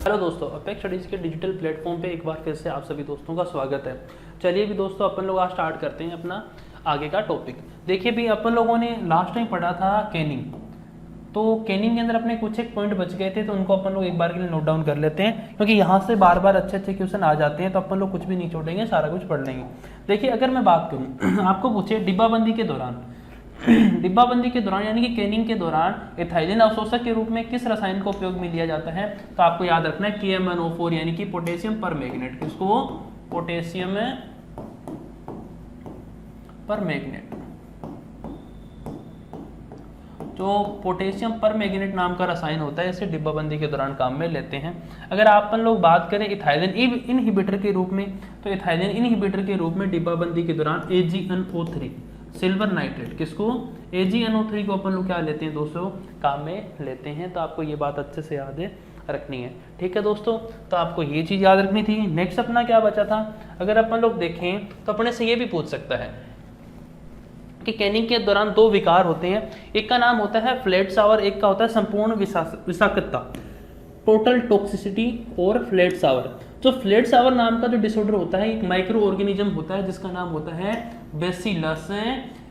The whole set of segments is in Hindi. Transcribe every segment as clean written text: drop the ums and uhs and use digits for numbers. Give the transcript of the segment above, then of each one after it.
हेलो दोस्तों, अपेक्स स्टडीज़ के डिजिटल प्लेटफॉर्म पे एक बार फिर से आप सभी दोस्तों का स्वागत है। चलिए भी दोस्तों अपन लोग आज स्टार्ट करते हैं अपना आगे का टॉपिक। देखिए भी अपन लोगों ने लास्ट टाइम पढ़ा था कैनिंग, तो कैनिंग के अंदर अपने कुछ एक पॉइंट बच गए थे, तो उनको अपन लोग एक बार के लिए नोट डाउन कर लेते हैं, क्योंकि यहाँ से बार बार अच्छे अच्छे क्वेश्चन आ जाते हैं, तो अपन लोग कुछ भी नहीं छोड़ेंगे, सारा कुछ पढ़ लेंगे। देखिए अगर मैं बात करूँ आपको पूछे डिब्बाबंदी के दौरान डिब्बाबंदी के दौरान यानी कि कैनिंग के दौरान एथाइलिन अवशोषक के रूप में किस रसायन का उपयोग में लिया जाता है, तो आपको याद रखना है KMnO4 यानी कि पोटेशियम परमैंगनेट। किसको? Potassium permanganate. जो पोटेशियम परमैंगनेट नाम का रसायन होता है, इसे डिब्बाबंदी के दौरान काम में लेते हैं। अगर अपन लोग बात करें इथाइलिन इनहिबिटर के रूप में, तो इथाइलिन इनहिबिटर के रूप में डिब्बाबंदी के दौरान AgNO3 सिल्वर नाइट्रेट, किसको? AgNO3 को अपन लोग क्या लेते हैं दोस्तों, काम में लेते हैं। तो आपको ये बात अच्छे से याद रखनी है, ठीक है दोस्तों। तो आपको ये चीज़ याद रखनी थी। नेक्स्ट अपना क्या बचा था, अगर अपन लोग देखें तो अपने से ये भी पूछ सकता है कि कैनिंग के दौरान दो विकार होते हैं, एक का नाम होता है फ्लैट सावर, एक का होता है संपूर्ण विषाक्तता, टोटल टॉक्सिसिटी और फ्लैट सावर। जो फ्लैट सावर नाम का जो डिसऑर्डर होता है, एक माइक्रो ऑर्गेनिज्म होता है जिसका नाम होता है बेसिलस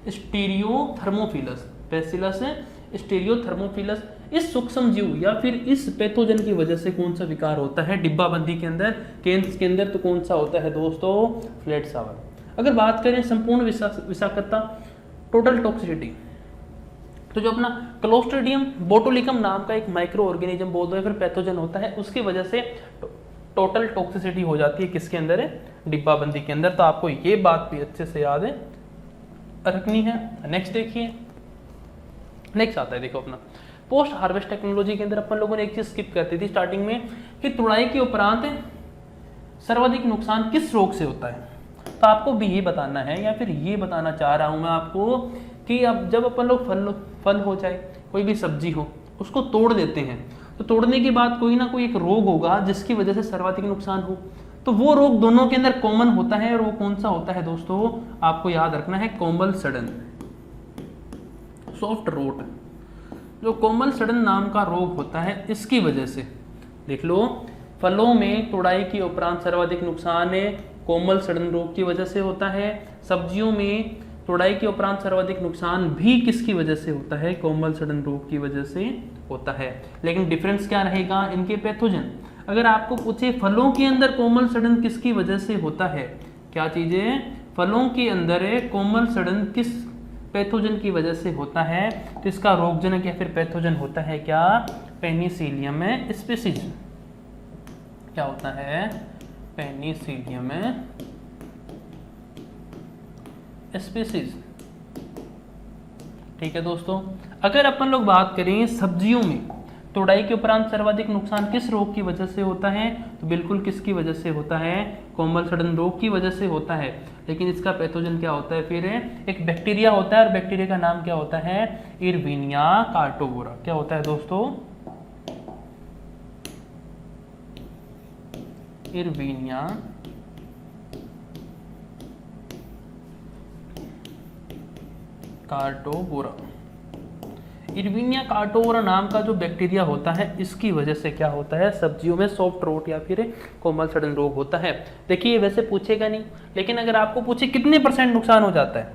स्टीरियोथर्मोफिलस। बेसिलस स्टीरियोथर्मोफिलस। इस सूक्ष्म जीव या फिर इस पैथोजन की वजह से कौन सा विकार होता है डिब्बाबंदी के अंदर, केंद्र के अंदर, तो कौन सा होता है दोस्तों, फ्लैट सावर। अगर बात करें संपूर्ण विषाक्तता, टोटल टॉक्सिसिटी, तो जो अपना क्लोस्ट्रिडियम बोटुलिकम नाम का एक माइक्रो ऑर्गेनिज्म बोल दो या फिर पैथोजन होता है, उसकी वजह से टोटल टॉक्सिसिटी हो जाती है किसके अंदर है, डिब्बाबंदी के अंदर। तो आपको ये बात भी अच्छे से याद रखनी है। नेक्स्ट देखिए, नेक्स्ट आता है देखो अपना पोस्ट हार्वेस्ट टेक्नोलॉजी के अंदर अपन लोगों ने एक चीज स्किप करती थी स्टार्टिंग में, कि तुड़ाई के उपरांत सर्वाधिक नुकसान किस रोग से होता है। तो आपको भी ये बताना है या फिर ये बताना चाह रहा हूं मैं आपको कि अब जब अपन लोग फल हो चाहे कोई भी सब्जी हो, उसको तोड़ देते हैं, तो तोड़ने के बाद कोई ना कोई एक रोग होगा जिसकी वजह से सर्वाधिक नुकसान हो। तो वो रोग दोनों के अंदर कॉमन होता है, और वो कौन सा होता है दोस्तों, आपको याद रखना है कोमल सड़न, सॉफ्ट रोट। जो कोमल सड़न नाम का रोग होता है, इसकी वजह से देख लो, फलों में तुड़ाई के उपरांत सर्वाधिक नुकसान है कोमल सड़न रोग की वजह से होता है। सब्जियों में तुड़ाई के उपरांत सर्वाधिक नुकसान भी किसकी वजह से होता है, कोमल सड़न रोग की वजह से होता है। लेकिन डिफरेंस क्या रहेगा इनके पैथोजन। अगर आपको पूछे फलों के अंदर कोमल सड़न किसकी वजह से होता है, क्या चीजें, फलों के अंदर कोमल सड़न किस पैथोजन की वजह से होता है, तो इसका रोगजनक या फिर पैथोजन होता है क्या, पेनिसिलियम स्पीसीज। क्या होता है, पेनिसिलियम स्पीसीज। ठीक है दोस्तों। अगर अपन लोग बात करें सब्जियों में तुड़ाई के उपरांत सर्वाधिक नुकसान किस रोग की वजह से होता है, तो बिल्कुल किसकी वजह से होता है, कोमल सड़न रोग की वजह से होता है। लेकिन इसका पैथोजन क्या होता है, फिर एक बैक्टीरिया होता है, और बैक्टीरिया का नाम क्या होता है, इरविनिया कार्टोवोरा। क्या होता है दोस्तों, इरविनिया कार्टोवोरा। इरविनिया कार्टोवोरा नाम का जो बैक्टीरिया होता है, इसकी वजह से क्या होता है, सब्जियों में सॉफ्ट रोट या फिर कोमल सड़न रोग होता है। देखिए वैसे पूछेगा नहीं, लेकिन अगर आपको पूछे कितने % नुकसान हो जाता है,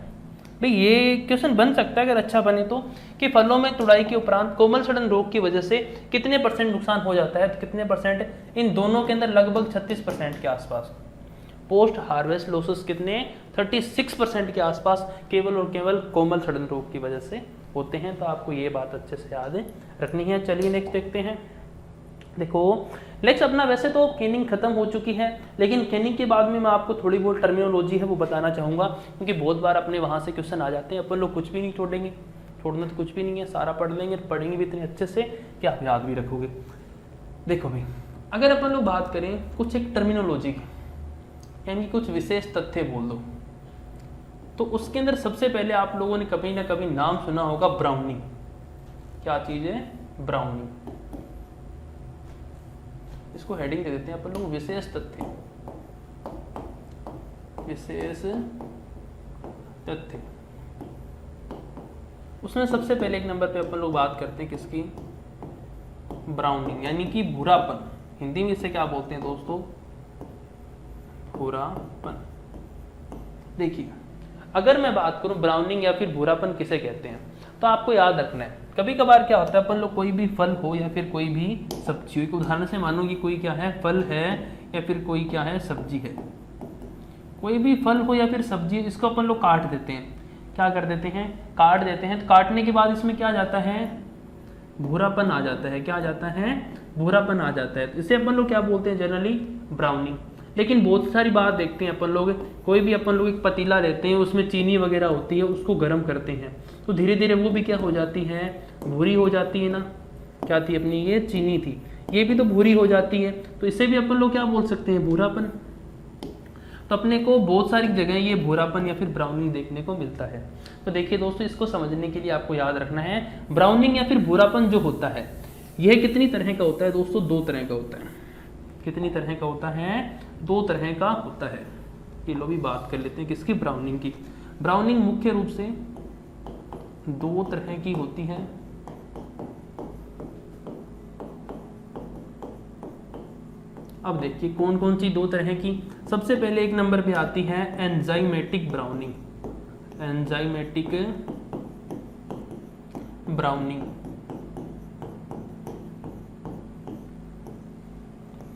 भाई ये क्वेश्चन बन सकता है अगर अच्छा बने तो, कि फलों में तुड़ाई के उपरांत कोमल सड़न रोग की वजह से कितने % नुकसान हो जाता है, तो कितने %, इन दोनों के अंदर लगभग 36% के आसपास। पोस्ट हार्वेस्ट लॉसेस कितने, 36% के आसपास केवल और केवल कोमल सड़न रोग की वजह से होते हैं। तो आपको ये बात अच्छे से याद रखनी है। चलिए नेक्स्ट देखते हैं। देखो नेक्स्ट अपना, वैसे तो कैनिंग खत्म हो चुकी है, लेकिन कैनिंग के बाद में मैं आपको थोड़ी बहुत टर्मिनोलॉजी है वो बताना चाहूँगा, क्योंकि बहुत बार अपने वहाँ से क्वेश्चन आ जाते हैं। अपन लोग कुछ भी नहीं छोड़ेंगे, छोड़ना तो कुछ भी नहीं है, सारा पढ़ लेंगे, पढ़ेंगे भी इतने अच्छे से कि आप याद भी रखोगे। देखो भाई, अगर अपन लोग बात करें कुछ एक टर्मिनोलॉजी की, यानी कुछ विशेष तथ्य बोल दो, तो उसके अंदर सबसे पहले आप लोगों ने कभी ना कभी नाम सुना होगा ब्राउनिंग। क्या चीज है, ब्राउनिंग। इसको हेडिंग दे देते हैं अपन लोग, विशेष तथ्य, विशेष तथ्य। उसमें सबसे पहले एक नंबर पे अपन लोग बात करते हैं किसकी, ब्राउनिंग, यानी कि भूरापन, हिंदी में इसे क्या बोलते हैं दोस्तों? भूरापन। देखिए, अगर मैं बात करूं ब्राउनिंग या फिर भूरापन किसे कहते हैं, तो आपको याद रखना है, कभी कभार क्या होता है अपन लोग कोई भी फल हो या फिर कोई भी सब्जी हो, एक उदाहरण से मानो कि कोई क्या है, फल है या फिर कोई क्या है, सब्जी है, कोई भी फल हो या फिर सब्जी है, इसको अपन लोग काट देते हैं। क्या कर देते हैं? काट देते हैं। तो काटने के बाद इसमें क्या आ जाता है? भूरापन आ जाता है। क्या आ जाता है? भूरापन आ जाता है। तो इसे अपन लोग क्या बोलते हैं? Generally browning. लेकिन बहुत सारी बात देखते हैं अपन लोग, कोई भी अपन लोग एक पतीला लेते हैं, उसमें चीनी वगैरह होती है, उसको गर्म करते हैं, तो धीरे धीरे वो भी क्या हो जाती है? भूरी हो जाती है ना। क्या थी अपनी? ये चीनी थी, ये भी तो भूरी हो जाती है। तो इसे भी अपन लोग क्या बोल सकते हैं? भूरापन। तो अपने को बहुत सारी जगह ये भूरापन या फिर ब्राउनिंग देखने को मिलता है। तो देखिए दोस्तों, इसको समझने के लिए आपको याद रखना है, ब्राउनिंग या फिर भूरापन जो होता है यह कितनी तरह का होता है दोस्तों? 2 तरह का होता है। कितनी तरह का होता है? 2 तरह का होता है। ये लो भी बात कर लेते हैं किसकी? ब्राउनिंग की। ब्राउनिंग मुख्य रूप से 2 तरह की होती है। अब देखिए कौन कौन सी 2 तरह की। सबसे पहले 1 नंबर पे आती है एंजाइमेटिक ब्राउनिंग। एंजाइमेटिक ब्राउनिंग,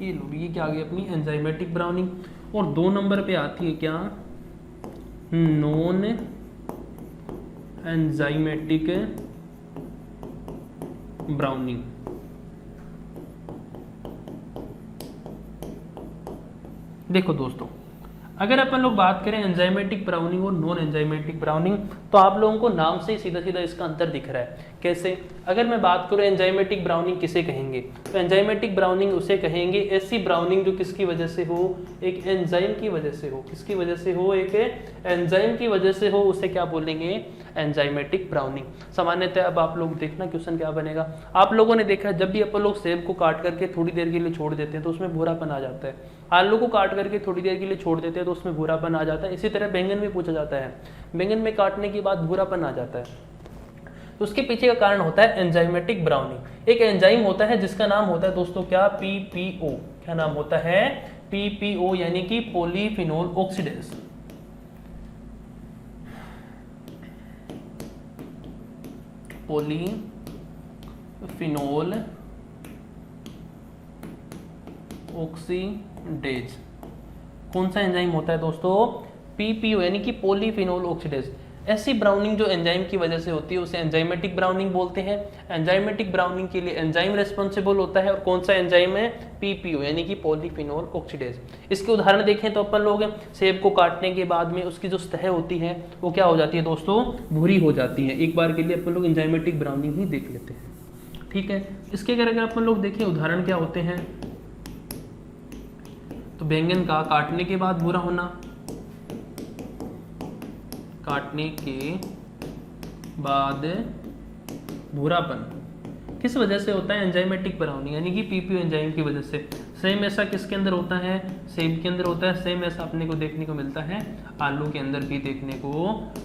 ये लो, ये क्या आ गई अपनी? Enzymatic browning. और 2 नंबर पे आती है क्या? Non enzymatic browning. देखो दोस्तों, अगर अपन लोग बात करें एंजाइमेटिक ब्राउनिंग और नॉन एंजाइमेटिक ब्राउनिंग, तो आप लोगों को नाम से ही सीधा सीधा इसका अंतर दिख रहा है। कैसे? अगर मैं बात करूं एंजाइमेटिक ब्राउनिंग किसे कहेंगे, तो एंजाइमेटिक ब्राउनिंग उसे कहेंगे ऐसी ब्राउनिंग जो किसकी वजह से हो? एक एंजाइम की वजह से हो। किसकी वजह से हो? एक एंजाइम की वजह से हो, उसे क्या बोलेंगे? Enzymatic browning. सामान्यतः अब आप लोग देखना क्वेश्चन क्या बनेगा। आप लोगों ने देखा जब भी अपन लोग सेब को काट करके थोड़ी देर के लिए छोड़ देते हैं तो उसमें भूरापन आ जाता है। आलू को काट करके थोड़ी देर के लिए छोड़ देते हैं तो उसमें भूरापन आ जाता है। इसी तरह बैंगन में पूछा जाता है, बैंगन में काटने के बाद भूरापन आ जाता है। तो उसके पीछे का कारण होता है एंजाइमेटिक ब्राउनिंग। एक एंजाइम होता है जिसका नाम होता है दोस्तों क्या? पीपीओ। क्या नाम होता है? पीपीओ, यानी कि पॉलीफिनोल ऑक्सीडेज। Polyphenol oxidase. कौन सा एंजाइम होता है दोस्तों? पीपीओ, यानी कि पॉलीफिनोल ऑक्सीडेज। ऐसी ब्राउनिंग जो एंजाइम की वजह से होती है उसे एंजाइमेटिक ब्राउनिंग बोलते हैं। एंजाइमेटिक ब्राउनिंग के लिए एंजाइम रेस्पॉन्सिबल होता है, और कौन सा एंजाइम है? पीपीओ, यानी कि पॉलीफिनोल ऑक्सीडेज। इसके उदाहरण देखें तो अपन लोग सेब को काटने के बाद में उसकी जो सतह होती है वो क्या हो जाती है दोस्तों? भूरी हो जाती है। एक बार के लिए अपन लोग एंजाइमेटिक ब्राउनिंग ही देख लेते हैं, ठीक है। इसके अगर अपन लोग देखें उदाहरण क्या होते हैं, तो बैंगन का काटने के बाद भूरा होना, काटने के बाद भूरापन किस वजह से होता है? एंजाइमेटिक ब्राउनिंग, यानी कि पीपीओ एंजाइम की वजह से। सेम ऐसा किसके अंदर होता है? सेब के अंदर होता है। सेम ऐसा अपने को देखने को मिलता है आलू के अंदर भी देखने को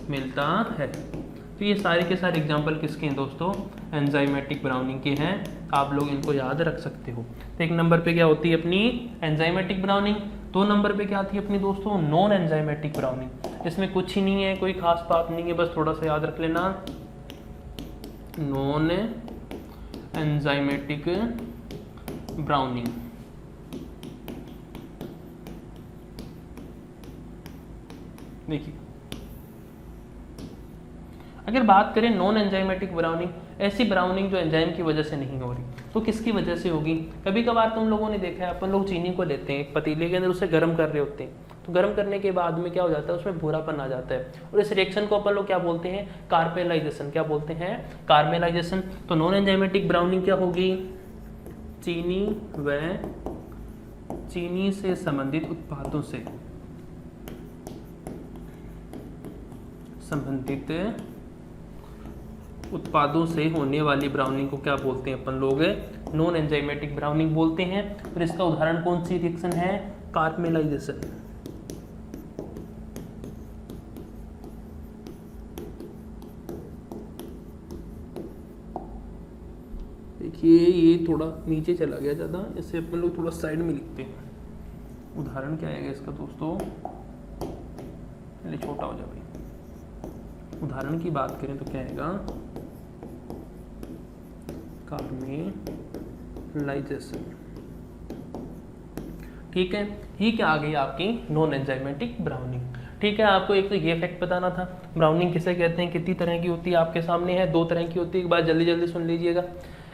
मिलता है। तो ये सारे के सारे एग्जाम्पल किसके हैं दोस्तों? एंजाइमेटिक ब्राउनिंग के हैं। आप लोग इनको याद रख सकते हो। तो 1 नंबर पे क्या होती है अपनी? Enzymatic browning. 2 नंबर पे क्या आती है अपनी दोस्तों? Non enzymatic browning. इसमें कुछ ही नहीं है, कोई खास बात नहीं है, बस थोड़ा सा याद रख लेना। Non enzymatic browning. देखिए, अगर बात करें नॉन एंजाइमेटिक ब्राउनिंग, ऐसी ब्राउनिंग जो एंजाइम की वजह से नहीं हो रही, तो किसकी वजह से होगी? कभी कभार तुम लोगों ने देखा है अपन लोग चीनी को लेते हैं एक पतीले के अंदर, उसे गर्म कर रहे होते हैं, तो गर्म करने के बाद में क्या हो जाता है? उसमें भूरापन आ जाता है, और इस रिएक्शन को अपन लोग क्या बोलते हैं? कार्मेलाइजेशन। क्या बोलते हैं? कार्मेलाइजेशन। तो नॉन एंजाइमेटिक ब्राउनिंग क्या होगी? चीनी व चीनी से संबंधित उत्पादों से होने वाली ब्राउनिंग को क्या बोलते हैं अपन लोग? नॉन एंजाइमेटिक ब्राउनिंग बोलते हैं। और इसका उदाहरण कौन सी रिएक्शन है? कार्मेलाइजेशन। देखिए, ये थोड़ा नीचे चला गया ज़्यादा, इससे अपन लोग थोड़ा साइड में लिखते हैं। उदाहरण क्या आएगा इसका दोस्तों, पहले छोटा हो जाए भाई। उदाहरण की बात करें तो क्या आएगा, कार्मेलाइजेशन। ठीक है, ये क्या आ गई आपकी नॉन एंजाइमेटिक ब्राउनिंग। ठीक है, आपको एक तो ये फैक्ट बताना था, ब्राउनिंग किसे कहते हैं, कितनी तरह की होती है, आपके सामने है, 2 तरह की होती है। एक बार जल्दी जल्दी सुन लीजिएगा,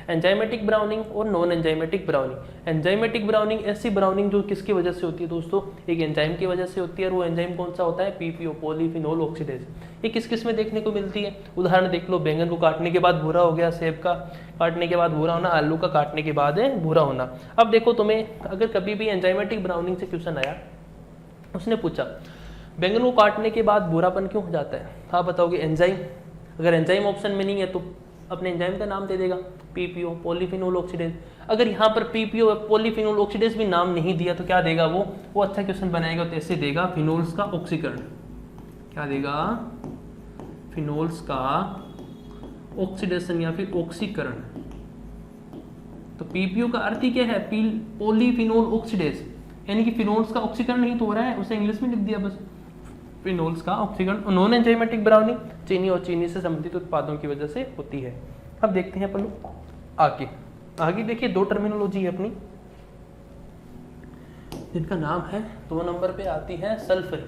एंजाइमेटिक ब्राउनिंग और non enzymatic browning. Enzymatic browning ऐसी ब्राउनिंग जो किसकी वजह से होती है दोस्तों, एक एंजाइम की वजह से होती है, और वो एंजाइम कौन सा होता है, पीपीओ, पॉलीफिनोल ऑक्सीडेज। ये किस किस में देखने को मिलती है, उदाहरण देख लो, बैंगन को काटने के बाद भूरा हो गया, सेब का काटने के बाद भूरा होना, आलू का काटने के बाद भूरा होना। अब देखो, तुम्हें अगर कभी भी एंजाइमेटिक ब्राउनिंग से क्वेश्चन आया, उसने पूछा बैंगन को काटने के बाद भूरापन क्यों हो जाता है, आप बताओगे एंजाइम। अगर एंजाइम ऑप्शन में नहीं है तो अपने एंजाइम का नाम दे देगा, पीपीओ, पॉलीफिनोल ऑक्सीडेज। अगर यहाँ पर पीपीओ, पॉलीफिनोल ऑक्सीडेज भी नाम नहीं दिया तो क्या देगा वो अच्छा क्वेश्चन बनाएगा, तो ऐसे देगा फिनोल्स का ऑक्सीकरण। क्या देगा, फिनोल्स का ऑक्सीडेशन या फिर ऑक्सीकरण। तो पीपीओ का अर्थ ही क्या है, पॉलीफिनोल ऑक्सीडेज, यानी कि फिनोल्स का ऑक्सीकरण नहीं तो हो रहा है, उसे इंग्लिश में लिख दिया बस, फिनोल्स का ऑक्सीकरण। नॉन एंजाइमेटिक ब्राउनिंग चीनी और चीनी से संबंधित उत्पादों की वजह से होती है। अब देखते हैं अपन लोग आगे देखिए, 2 टर्मिनोलॉजी है अपनी, जिनका नाम है, 2 नंबर पे आती है सल्फरिंग।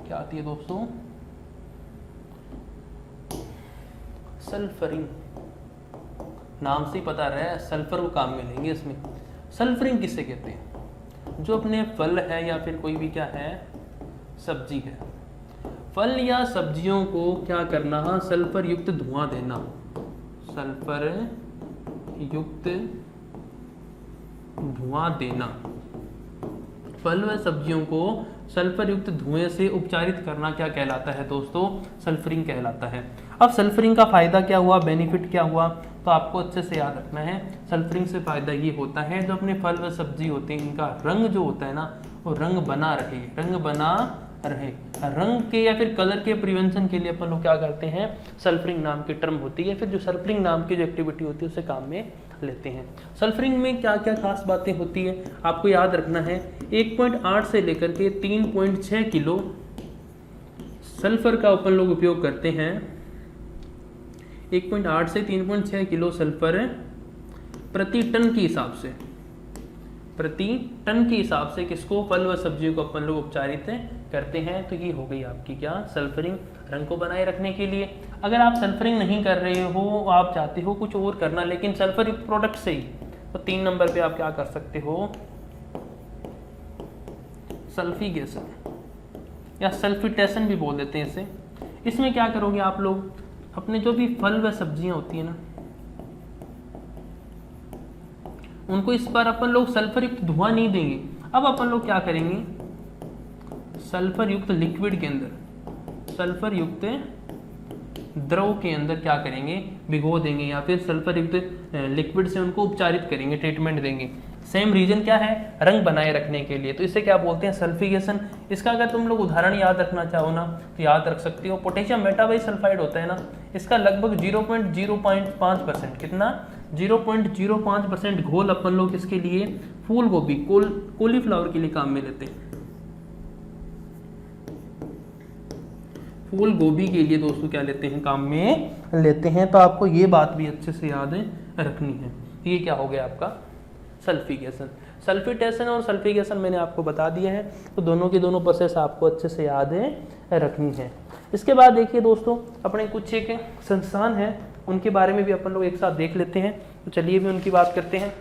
क्या आती है दोस्तों, सल्फरिंग। नाम से ही पता रहा है सल्फर को काम में लेंगे इसमें। सल्फरिंग किससे कहते हैं, जो अपने फल है या फिर कोई भी क्या है, सब्जी है, फल या सब्जियों को क्या करना, सल्फर युक्त धुआं देना, सल्फर युक्त धुआं देना। फल व सब्जियों को सल्फर युक्त धुएं से उपचारित करना क्या कहलाता है दोस्तों, सल्फरिंग कहलाता है। अब सल्फरिंग का फायदा क्या हुआ, बेनिफिट क्या हुआ, तो आपको अच्छे से याद रखना है। सल्फरिंग से फायदा ये होता है, जो अपने फल व सब्जी होते हैं इनका रंग जो होता है ना, वो रंग बना रहे, रंग के या फिर कलर के प्रिवेंशन के लिए अपन लोग क्या करते हैं, सल्फरिंग नाम की टर्म होती है, फिर जो सल्फरिंग नाम की जो एक्टिविटी होती है उसे काम में लेते हैं। सल्फरिंग में क्या क्या खास बातें होती है आपको याद रखना है। 1.8 से लेकर के 3.6 किलो सल्फर का अपन लोग उपयोग करते हैं। 1.8 से 3.6 किलो सल्फर प्रति टन के हिसाब से, किसको, फल व सब्जियों को अपन लोग उपचारित करते हैं। तो ये हो गई आपकी क्या, सल्फरिंग, रंग को बनाए रखने के लिए। अगर आप सल्फरिंग नहीं कर रहे हो, आप चाहते हो कुछ और करना लेकिन सल्फर युक्त प्रोडक्ट से ही, तो 3 नंबर पे आप क्या कर सकते हो, सल्फिगेशन या सल्फिटेशन भी बोल देते हैं इसे। इसमें क्या करोगे आप लोग, अपने जो भी फल व सब्जियां होती है ना, उनको इस बार अपन लोग सल्फर युक्त धुआं नहीं देंगे। अब अपन लोग क्या करेंगे, सल्फर युक्त लिक्विड के अंदर, सल्फर युक्त द्रव के अंदर क्या करेंगे, भिगो देंगे, या फिर सल्फर युक्त लिक्विड से उनको उपचारित करेंगे, ट्रीटमेंट देंगे। सेम रीजन क्या है, रंग बनाए रखने के लिए। तो इसे क्या बोलते हैं, सल्फिगेशन। इसका अगर तुम लोग उदाहरण याद रखना चाहो ना, तो याद रख सकते हो, पोटेशियम मेटाबाइसल्फाइड होता है ना, इसका लगभग 0.05%, कितना, 0.05% घोल अपन लोग इसके लिए फूल गोभी, कॉलीफ्लावर के लिए काम में लेते हैं। फूल गोभी के लिए दोस्तों क्या लेते हैं, काम में लेते हैं। तो आपको ये बात भी अच्छे से याद रखनी है। ये क्या हो गया आपका, सल्फिगेशन। सल्फिटेशन और सल्फिगेशन मैंने आपको बता दिया है, तो दोनों की दोनों प्रोसेस आपको अच्छे से याद रखनी है। इसके बाद देखिए दोस्तों, अपने कुछ एक संस्थान हैं, उनके बारे में भी अपन लोग एक साथ देख लेते हैं। तो चलिए भी उनकी बात करते हैं।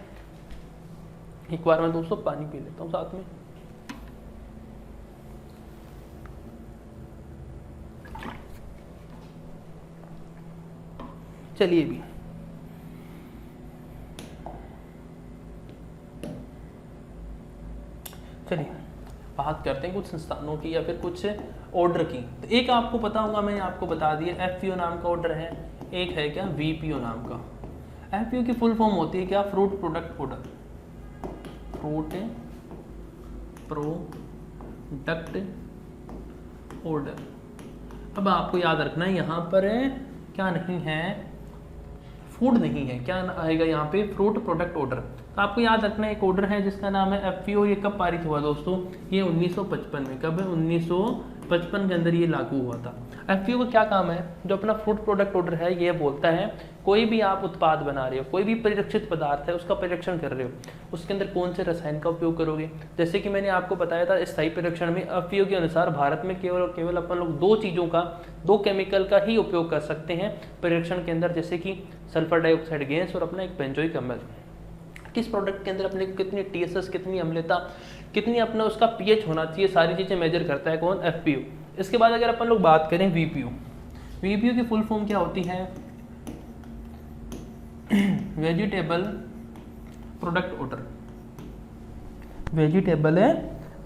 एक बार मैं दोस्तों पानी पी लेता हूँ साथ में। चलिए भी बात करते हैं कुछ संस्थानों की या फिर कुछ ऑर्डर की। तो एक आपको पता होगा, मैंने आपको बता दिया, एफपीओ नाम का ऑर्डर है, एक है क्या, वीपीओ नाम का। एफपीओ की फुल फॉर्म होती है क्या, fruit product order, fruit product order. अब आपको याद रखना है, यहाँ पर क्या नहीं है, फूड नहीं है, क्या आएगा यहाँ पे, फ्रूट प्रोडक्ट ऑर्डर। तो आपको याद रखना एक ऑर्डर है जिसका नाम है एफपीओ। ये कब पारित हुआ दोस्तों, ये 1955 में। कब है, 1955 के अंदर ये लागू हुआ था। एफपीओ का क्या काम है, जो अपना फ्रूट प्रोडक्ट ऑर्डर है ये बोलता है कोई भी आप उत्पाद बना रहे हो, कोई भी परिरक्षित पदार्थ है उसका परीक्षण कर रहे हो, उसके अंदर कौन से रसायन का उपयोग करोगे। जैसे कि मैंने आपको बताया था स्थायी परीक्षण में एफपीओ के अनुसार भारत में केवल और केवल अपन लोग दो चीज़ों का, दो केमिकल का ही उपयोग कर सकते हैं परीक्षण के अंदर, जैसे कि सल्फर डाइऑक्साइड गैस और अपना एक बेंजोइक अम्ल। किस प्रोडक्ट के अंदर अपने को कितनी टीएसएस, कितनी अम्लता, कितनी अपना उसका पीएच होना चाहिए, सारी चीज़ें मेजर करता है कौन, एफपीओ। इसके बाद अगर अपन लोग बात करें वीपीओ, वीपीओ की फुल फॉर्म क्या होती है, वेजिटेबल प्रोडक्ट ऑर्डर। वेजिटेबल है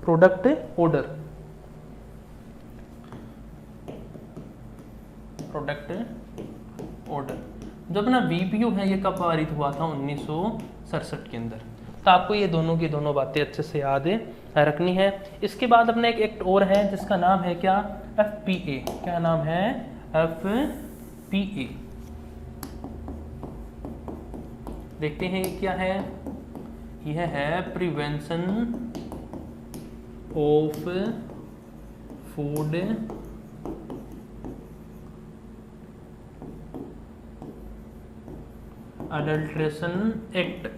प्रोडक्ट ऑर्डर, प्रोडक्ट ऑर्डर। जो अपना वीपीओ है ये कब पारित हुआ था, 1967 के अंदर। तो आपको ये दोनों की दोनों बातें अच्छे से याद रखनी है। इसके बाद अपना एक एक्ट और है जिसका नाम है क्या, एफपीए। क्या नाम है, एफपीए। देखते हैं ये क्या है, यह है prevention of food adulteration act.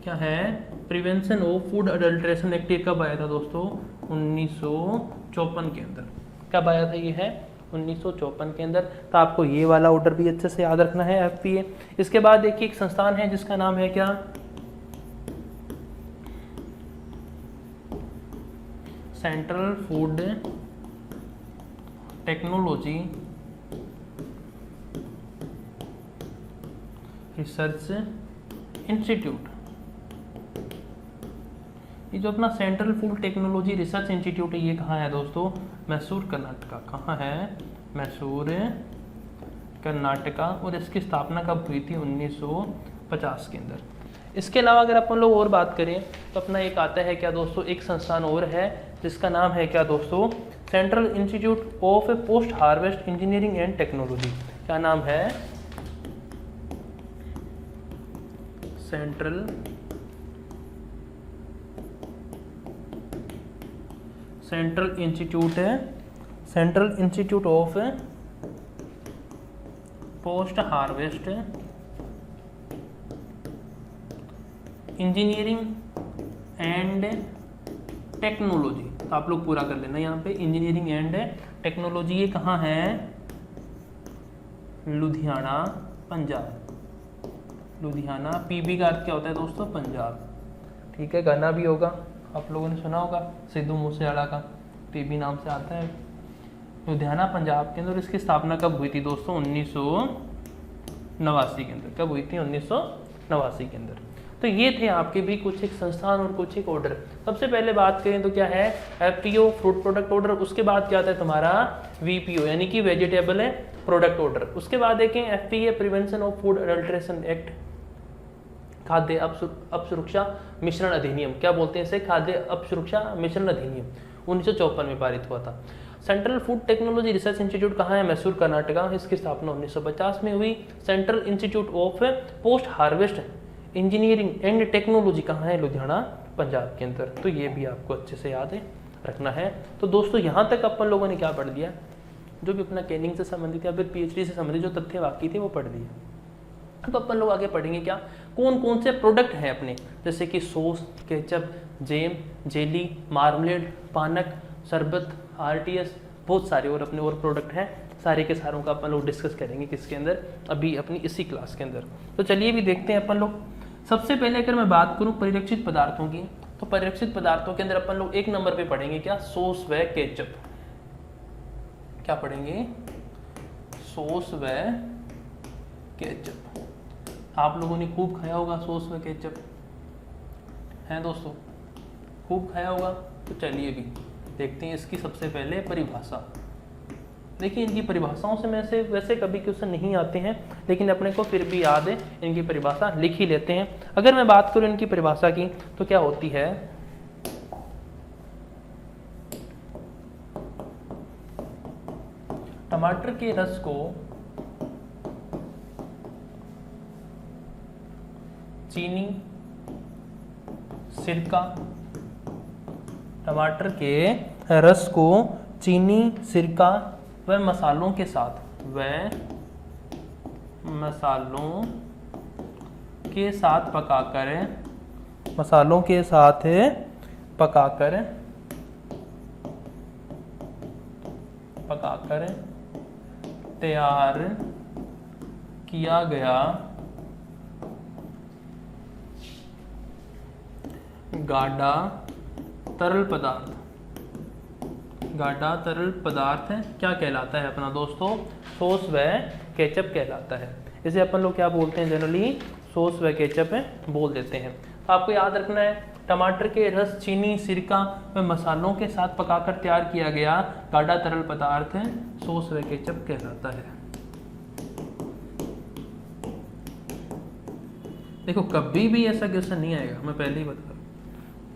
क्या है, prevention of food adulteration act. ये कब आया था दोस्तों, 1954 के अंदर। कब आया था, ये है 1954 के अंदर। तो आपको ये वाला ऑर्डर भी अच्छे से याद रखना है, एफपीए। इसके बाद देखिए एक संस्थान है जिसका नाम है क्या, central food technology research institute. ये जो अपना central food technology research institute है ये कहाँ है दोस्तों, मैसूर कर्नाटका। कहाँ है, मैसूर कर्नाटका। और इसकी स्थापना कब हुई थी, 1950 के अंदर। इसके अलावा अगर अपन लोग और बात करें तो अपना एक आता है क्या दोस्तों, एक संस्थान और है जिसका नाम है क्या दोस्तों, central institute of post harvest engineering and technology. क्या नाम है, सेंट्रल इंस्टीट्यूट है, central institute of post harvest engineering and technology. तो आप लोग पूरा कर लेना यहाँ पे, इंजीनियरिंग एंड टेक्नोलॉजी। ये कहाँ है, लुधियाना पंजाब। लुधियाना, पीबी का अर्थ क्या होता है दोस्तों, पंजाब। ठीक है, गाना भी होगा आप लोगों ने सुना होगा, सिद्धू मूसेवाला का पीबी नाम से आता है। लुधियाना पंजाब के अंदर। इसकी स्थापना कब हुई थी दोस्तों, 1989 के अंदर। कब हुई थी, 1989 के अंदर। तो ये थे आपके भी कुछ एक संस्थान और कुछ एक ऑर्डर। सबसे पहले बात करें तो क्या है, एफपीओ फ्रूट प्रोडक्ट ऑर्डर। उसके बाद क्या आता है तुम्हारा वीपीओ यानी कि वेजिटेबल है प्रोडक्ट ऑर्डर। उसके बाद देखें FPA prevention of food adulteration act, खाद्य अपसुरक्षा मिश्रण अधिनियम। क्या बोलते हैं इसे, खाद्य अपसुरक्षा मिश्रण अधिनियम 1954 में पारित हुआ था। Central food technology research institute कहाँ है, मैसूर कर्नाटका। इसकी स्थापना 1950 में हुई। Central institute of post harvest engineering and technology कहाँ है, लुधियाना पंजाब के अंदर। तो ये भी आपको अच्छे से याद रखना है। तो दोस्तों यहाँ तक अपन लोगों ने क्या पढ़ लिया, जो भी अपना कैनिंग से संबंधित या फिर पीएचडी से संबंधित जो तथ्य बाकी थे वो पढ़ लिए। अब अपन लोग आगे पढ़ेंगे क्या, कौन कौन से प्रोडक्ट हैं अपने, जैसे कि sauce, ketchup, jam, jelly, marmalade, पानक, शरबत, आरटीएस, बहुत सारे और अपने और प्रोडक्ट हैं। सारे के सारों का अपन लोग डिस्कस करेंगे किसके अंदर, अभी अपनी इसी क्लास के अंदर। तो चलिए भी देखते हैं अपन लोग। सबसे पहले अगर मैं बात करूं परिरक्षित पदार्थों की, तो परिरक्षित पदार्थों के अंदर अपन लोग एक नंबर पे पढ़ेंगे क्या, सॉस व केचप। क्या पढ़ेंगे, सॉस व केचप। आप लोगों ने खूब खाया होगा सॉस व केचप, हैं दोस्तों, खूब खाया होगा। तो चलिए भी देखते हैं इसकी सबसे पहले परिभाषा। देखिए इनकी परिभाषाओं से में से वैसे कभी क्वेश्चन नहीं आते हैं, लेकिन अपने को फिर भी याद है, इनकी परिभाषा लिख ही लेते हैं। अगर मैं बात करूं इनकी परिभाषा की तो क्या होती है, टमाटर के रस को चीनी, सिरका, टमाटर के रस को चीनी, सिरका व मसालों के साथ पकाकर तैयार किया गया गाढ़ा तरल पदार्थ क्या कहलाता है अपना दोस्तों? सॉस व केचप कहलाता है। इसे अपन लोग क्या बोलते हैं? जनरली सॉस व केचप बोल देते हैं। आपको याद रखना है, टमाटर के रस, चीनी, सिरका व मसालों के साथ पकाकर तैयार किया गया गाढ़ा तरल पदार्थ सॉस व केचप कहलाता है। देखो कभी भी ऐसा क्वेश्चन नहीं आएगा, मैं पहले ही बता रहा हूँ,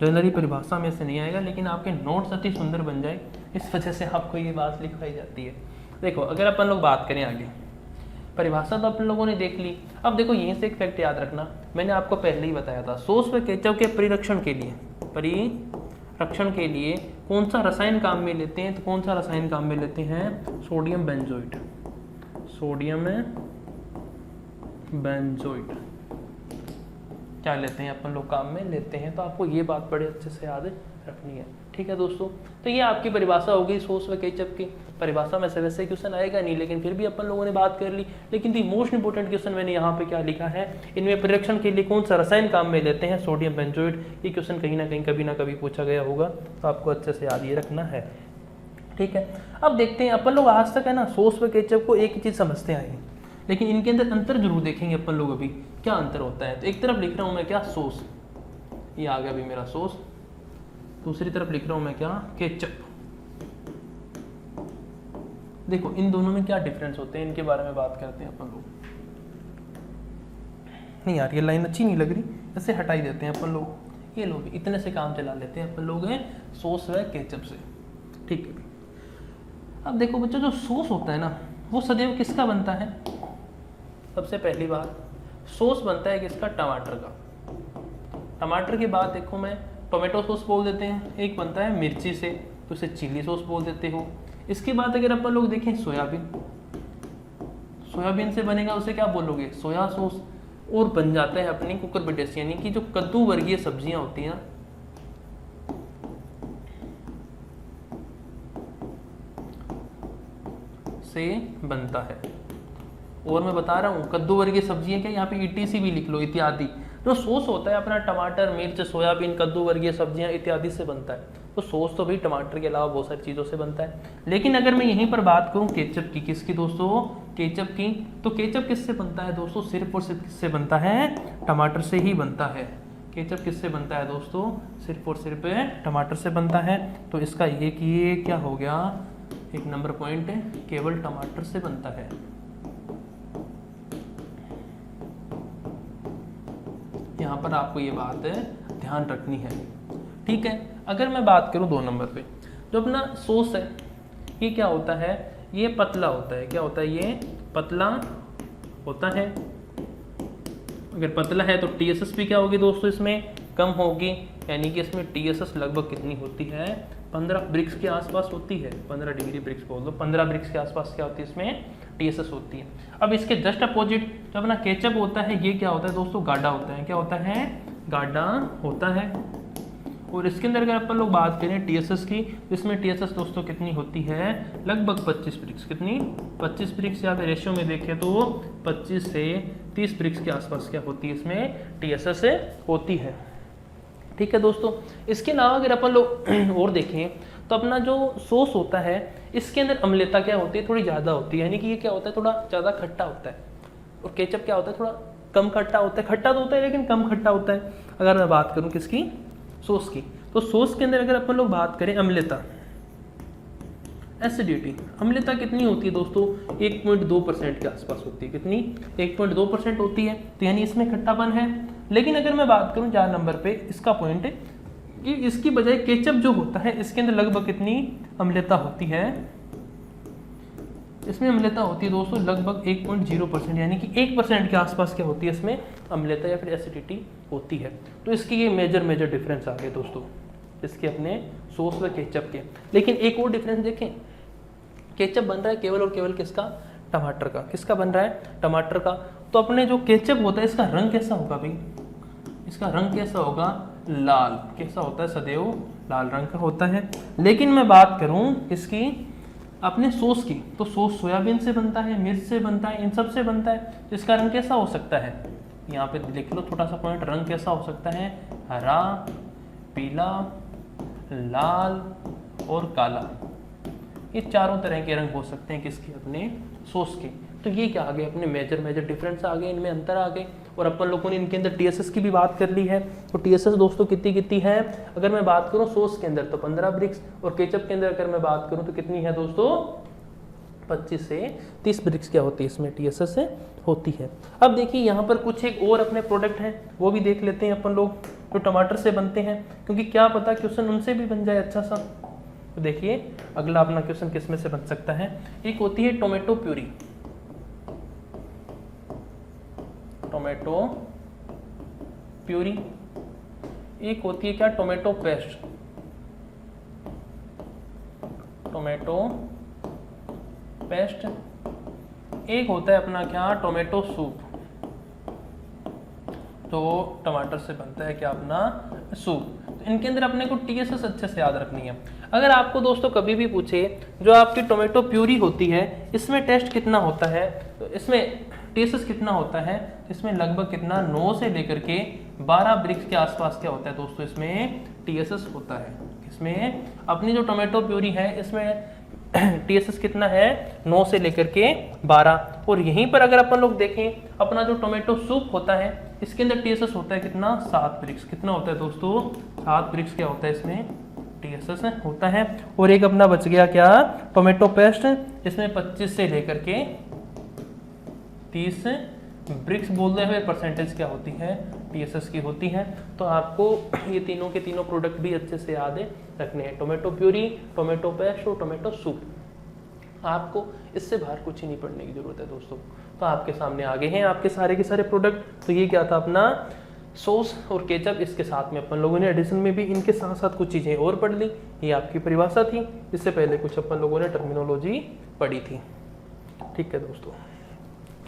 जनरली परिभाषा में से नहीं आएगा, लेकिन आपके नोट्स अति सुंदर बन जाए इस वजह से आपको ये बात लिखवाई जाती है। देखो अगर अपन लोग बात करें आगे, परिभाषा तो अपन लोगों ने देख ली। अब देखो यहीं से एक फैक्ट याद रखना, मैंने आपको पहले ही बताया था, सॉस व केचप के परिरक्षण के लिए कौन सा रसायन काम में लेते हैं? तो कौन सा रसायन काम में लेते हैं? सोडियम बेंजोइट क्या लेते हैं अपन लोग? काम में लेते हैं। तो आपको ये बात बड़े अच्छे से याद रखनी है, ठीक है दोस्तों। तो ये आपकी परिभाषा होगी सॉस व केचप की। परिभाषा में से वैसे क्वेश्चन आएगा नहीं, लेकिन फिर भी अपन लोगों ने बात कर ली। लेकिन दी मोस्ट इंपोर्टेंट क्वेश्चन मैंने यहाँ पे क्या लिखा है, इनमें परिरक्षण के लिए कौन सा रसायन काम में लेते हैं? Sodium benzoate. ये क्वेश्चन कहीं ना कहीं कभी ना कभी पूछा गया होगा, तो आपको अच्छे से याद ये रखना है, ठीक है। अब देखते हैं, अपन लोग आज तक है ना सॉस व केचप को एक ही चीज़ समझते आए हैं, लेकिन इनके अंदर अंतर जरूर देखेंगे अपन लोग अभी क्या अंतर होता है। तो एक तरफ लिख रहा हूँ मैं क्या? सॉस, ये आ गया अभी मेरा सॉस। दूसरी तरफ लिख रहा हूँ मैं क्या? केचप। देखो इन दोनों में क्या डिफरेंस होते हैं, इनके बारे में बात करते हैं अपन लोग। नहीं यार ये लाइन अच्छी नहीं लग रही, ऐसे हटाई देते हैं अपन लोग। ये लोग इतने से काम चला लेते हैं अपन लोग हैं सॉस व केचप से, ठीक है। अब देखो बच्चों, जो सॉस होता है ना वो सदैव किसका बनता है? सबसे पहली बात, सॉस बनता है किसका? टमाटर का। टमाटर के बाद देखो मैं टोमेटो सॉस बोल देते हैं, एक बनता है मिर्ची से, तो उसे चिली सॉस बोल देते हो। इसके बाद अगर अपन लोग देखें सोयाबीन से बनेगा, उसे क्या बोलोगे? Soya sauce. और बन जाता है अपनी कुकुरबिटेसी, यानी कि जो कद्दू वर्गीय सब्जियां होती हैं से बनता है। और मैं बता रहा हूँ कद्दू वर्गीय सब्जियां क्या, यहाँ पे ETC भी लिख लो, इत्यादि। जो सॉस होता है अपना टमाटर, मिर्च, सोयाबीन, कद्दू वर्गीय सब्जियां इत्यादि से बनता है। तो सॉस तो भाई टमाटर के अलावा बहुत सारी चीज़ों से बनता है। लेकिन अगर मैं यहीं पर बात करूँ केचप की, किसकी दोस्तों? केचप की। तो केचप किससे बनता है दोस्तों? सिर्फ और सिर्फ किससे बनता है? टमाटर से ही बनता है। केचप किससे बनता है दोस्तों? सिर्फ और सिर्फ टमाटर से बनता है। तो इसका ये क्या हो गया? एक नंबर पॉइंट, केवल टमाटर से बनता है। यहाँ पर आपको ये बात ध्यान रखनी है, ठीक है। अगर मैं बात करूँ 2 नंबर पे, जो अपना सॉस है ये क्या होता है? ये पतला होता है। क्या होता है? ये पतला होता है। अगर पतला है तो TSS भी क्या होगी दोस्तों? इसमें कम होगी, यानी कि इसमें TSS लगभग कितनी होती है? 15 ब्रिक्स के आसपास होती है। 15 डिग्री ब्रिक्स बोल दो, 15 ब्रिक्स के आसपास क्या होती है? इसमें TSS होती है। अब इसके जस्ट अपोजिट जो अपना केचप होता है, ये क्या होता है दोस्तों? गाढ़ा होता है। क्या होता है? गाढ़ा होता है। और इसके अंदर अगर अपन लोग बात करें TSS की, इसमें TSS दोस्तों कितनी होती है? लगभग 25 ब्रिक्स। कितनी? 25 ब्रिक्स, या फिर रेशियो में देखें तो 25 से 30 ब्रिक्स के आसपास क्या होती है? इसमें TSS होती है, ठीक है दोस्तों। इसके अलावा अगर अपन लोग और देखें तो अपना जो सॉस होता है इसके अंदर अम्लता क्या होती है? थोड़ी ज़्यादा होती है, यानी कि ये क्या होता है? थोड़ा ज़्यादा खट्टा होता है। और केचप क्या होता है? थोड़ा कम खट्टा होता है। खट्टा तो होता है लेकिन कम खट्टा होता है। अगर मैं बात करूँ किसकी? सॉस की। तो सॉस के अंदर अगर अपन लोग बात करें अम्लता, एसिडिटी, अम्लता कितनी होती है दोस्तों? 1.2% के आसपास होती है। कितनी? 1.2% होती है। तो यानी इसमें खट्टापन है। लेकिन अगर मैं बात करूं 4 नंबर पे, इसका पॉइंट है कि इसकी बजाय केचप जो होता है इसके अंदर लगभग कितनी अम्लता होती है? इसमें अम्लता होती है दोस्तों लगभग 1.0%, यानी कि 1% के आसपास क्या होती है इसमें अम्लता या फिर एसिडिटी होती है। तो इसकी ये मेजर डिफरेंस आ गए दोस्तों इसके अपने सॉस व केचप के। लेकिन एक और डिफरेंस देखें, केचप बन रहा है केवल और केवल किसका, टमाटर का। किसका बन रहा है, टमाटर का। तो अपने जो केचप होता है इसका रंग कैसा होगा भाई, इसका रंग कैसा होगा, लाल। कैसा होता है, सदैव लाल रंग का होता है। लेकिन मैं बात करूं इसकी अपने सॉस की, तो सॉस सोयाबीन से बनता है, मिर्च से बनता है, इन सब से बनता है। तो इसका रंग कैसा हो सकता है, यहाँ पे लिख लो छोटा सा पॉइंट, रंग कैसा हो सकता है, हरा, पीला, लाल और काला। ये चारों तरह के रंग हो सकते हैं किसके, अपने सॉस के। तो ये क्या आ गए, अपने मेजर डिफरेंस आ गए, इनमें अंतर आ गए। और अपन लोगों ने इनके अंदर टीएसएस की भी बात कर ली है। तो टीएसएस दोस्तों कितनी है, अगर मैं बात करूं सॉस के अंदर तो 15 ब्रिक्स, और केचप के अंदर अगर मैं बात करूं तो कितनी है दोस्तों, 25 से 30 ब्रिक्स क्या होती है इसमें टीएसएस से होती है। अब देखिए यहाँ पर कुछ एक और अपने प्रोडक्ट हैं, वो भी देख लेते हैं अपन लोग, जो टमाटर से बनते हैं, क्योंकि क्या पता क्वेश्चन उनसे भी बन जाए अच्छा सा। तो देखिए अगला अपना क्वेश्चन किस में से बन सकता है, एक होती है टोमेटो प्यूरी, टोमेटो प्यूरी, एक होती है क्या, टोमेटो पेस्ट, टोमेटो पेस्ट, एक होता है अपना क्या, टोमेटो सूप। तो टमाटर से बनता है क्या, अपना सूप। तो इनके अंदर अपने को टीएसएस अच्छे से याद रखनी है। अगर आपको दोस्तों कभी भी पूछे जो आपकी टोमेटो प्यूरी होती है इसमें टेस्ट कितना होता है, तो इसमें टीएसएस कितना होता है, इसमें लगभग कितना 9 से लेकर के 12 ब्रिक्स के आसपास क्या होता है दोस्तों इसमें टीएसएस होता है। इसमें अपनी जो टोमेटो प्यूरी है इसमें टीएसएस कितना है, 9 से लेकर के 12। और यहीं पर अगर अपन लोग देखें अपना जो टोमेटो सूप होता है इसके अंदर टीएसएस होता है कितना, 7 ब्रिक्स। कितना होता है दोस्तों, 7 ब्रिक्स क्या होता है इसमें टीएसएस होता है। और एक अपना बच गया क्या, टोमेटो पेस्ट, इसमें 25 से लेकर के 30 ब्रिक्स बोलते हुए परसेंटेज क्या होती है, टीएसएस की होती है। तो आपको ये तीनों के तीनों प्रोडक्ट भी अच्छे से याद रखने हैं, टोमेटो प्यूरी, टोमेटो पेस्ट और टोमेटो सूप। आपको इससे बाहर कुछ ही नहीं पढ़ने की जरूरत है दोस्तों। तो आपके सामने आगे हैं आपके सारे के सारे प्रोडक्ट। तो ये क्या था अपना सॉस और केचप, इसके साथ में अपन लोगों ने एडिशन में भी इनके साथ साथ कुछ चीज़ें और पढ़ ली। ये आपकी परिभाषा थी, इससे पहले कुछ अपन लोगों ने टर्मिनोलॉजी पढ़ी थी। ठीक है दोस्तों,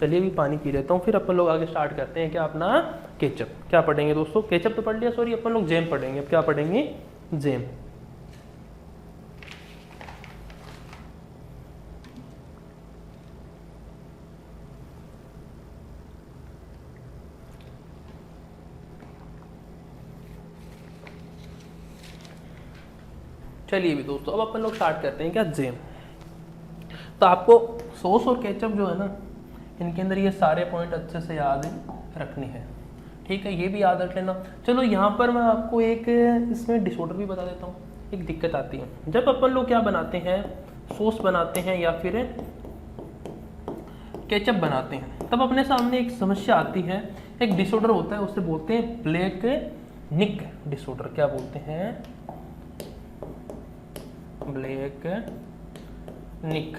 चलिए भी पानी पी लेता हूँ, फिर अपन लोग आगे स्टार्ट करते हैं क्या, अपना केचप। क्या पढ़ेंगे दोस्तों, केचप तो पढ़ लिया, सॉरी अपन लोग जैम पढ़ेंगे। अब क्या पढ़ेंगे, जैम। चलिए भी दोस्तों अब अपन लोग स्टार्ट करते हैं क्या, जैम। तो आपको सॉस और केचप जो है ना, इनके अंदर ये सारे पॉइंट अच्छे से याद रखने हैं। ठीक है, ये भी याद रख लेना। चलो यहाँ पर मैं आपको एक इसमें डिसऑर्डर भी बता देता हूँ। एक दिक्कत आती है जब अपन लोग क्या बनाते हैं, सॉस बनाते हैं या फिर केचप बनाते हैं, तब अपने सामने एक समस्या आती है। एक डिसऑर्डर होता है, उसे बोलते हैं ब्लैक निक डिसऑर्डर। क्या बोलते हैं, ब्लैक निक,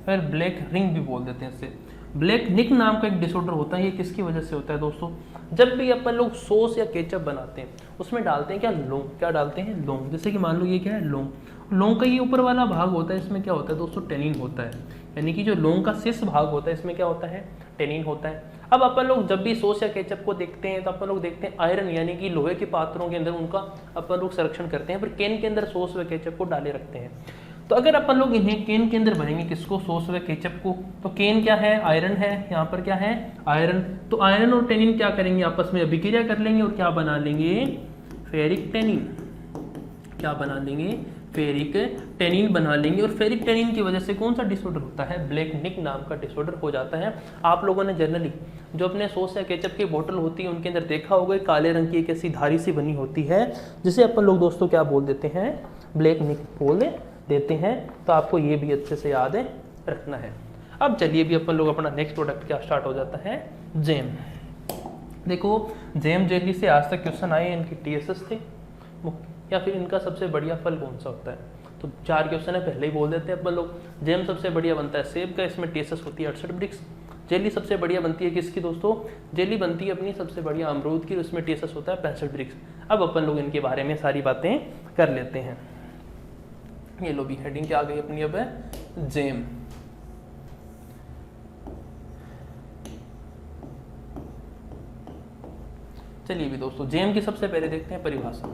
फिर ब्लैक रिंग भी बोल देते हैं इसे। ब्लैक निक नाम का एक डिसऑर्डर होता है। ये किसकी वजह से होता है दोस्तों, जब भी अपन लोग सॉस या केचप बनाते हैं उसमें डालते हैं क्या, लौंग। क्या डालते हैं, लौंग। जैसे कि मान लो ये क्या है, लौंग। लौंग का ये ऊपर वाला भाग होता है, इसमें क्या होता है दोस्तों, टेनिन होता है। यानी कि जो लौंग का शीर्ष भाग होता है इसमें क्या होता है, टेनिन होता है। अब अपन लोग जब भी सॉस या केचप को देखते हैं तो अपन लोग देखते हैं आयरन, यानी कि लोहे के पात्रों के अंदर उनका अपन लोग संरक्षण करते हैं, फिर कैन के अंदर सॉस व केचप को डाले रखते हैं। तो अगर अपन लोग इन्हें केन के अंदर भरेंगे, किसको, सॉस व केचप को, तो केन क्या है, आयरन है। यहाँ पर क्या है, आयरन। तो आयरन और टेनिन क्या करेंगे, आपस में अभिक्रिया कर लेंगे और क्या बना लेंगे, फेरिक टेनिन। क्या बना लेंगे, फेरिक टेनिन बना लेंगे। और फेरिक टेनिन की वजह से कौन सा डिसऑर्डर होता है, ब्लैक निक नाम का डिसऑर्डर हो जाता है। आप लोगों ने जनरली जो अपने सॉस या केचप की बोतल होती है उनके अंदर देखा होगा, काले रंग की एक ऐसी धारी सी बनी होती है, जिसे अपन लोग दोस्तों क्या बोल देते हैं, ब्लैक निक बोल देते हैं। तो आपको ये भी अच्छे से याद रखना है। अब चलिए भी अपन लोग अपना नेक्स्ट प्रोडक्ट क्या स्टार्ट हो जाता है, जैम। देखो जैम जेली से आज तक क्वेश्चन आए, इनकी टीएसएस थे, या फिर इनका सबसे बढ़िया फल कौन सा होता है। तो 4 क्वेश्चन है पहले ही बोल देते हैं अपन लोग। जैम सबसे बढ़िया बनता है सेब का, इसमें टीएसएस होती है 68 ब्रिक्स। जेली सबसे बढ़िया बनती है किसकी दोस्तों? जेली बनती है अपनी सबसे बढ़िया अमरूद की, उसमें टीएसएस होता है 65 ब्रिक्स। अब अपन लोग इनके बारे में सारी बातें कर लेते हैं। ये लो भी हेडिंग क्या आ गई अपनी अब है जेम। चलिए भी दोस्तों जेम की सबसे पहले देखते हैं परिभाषा।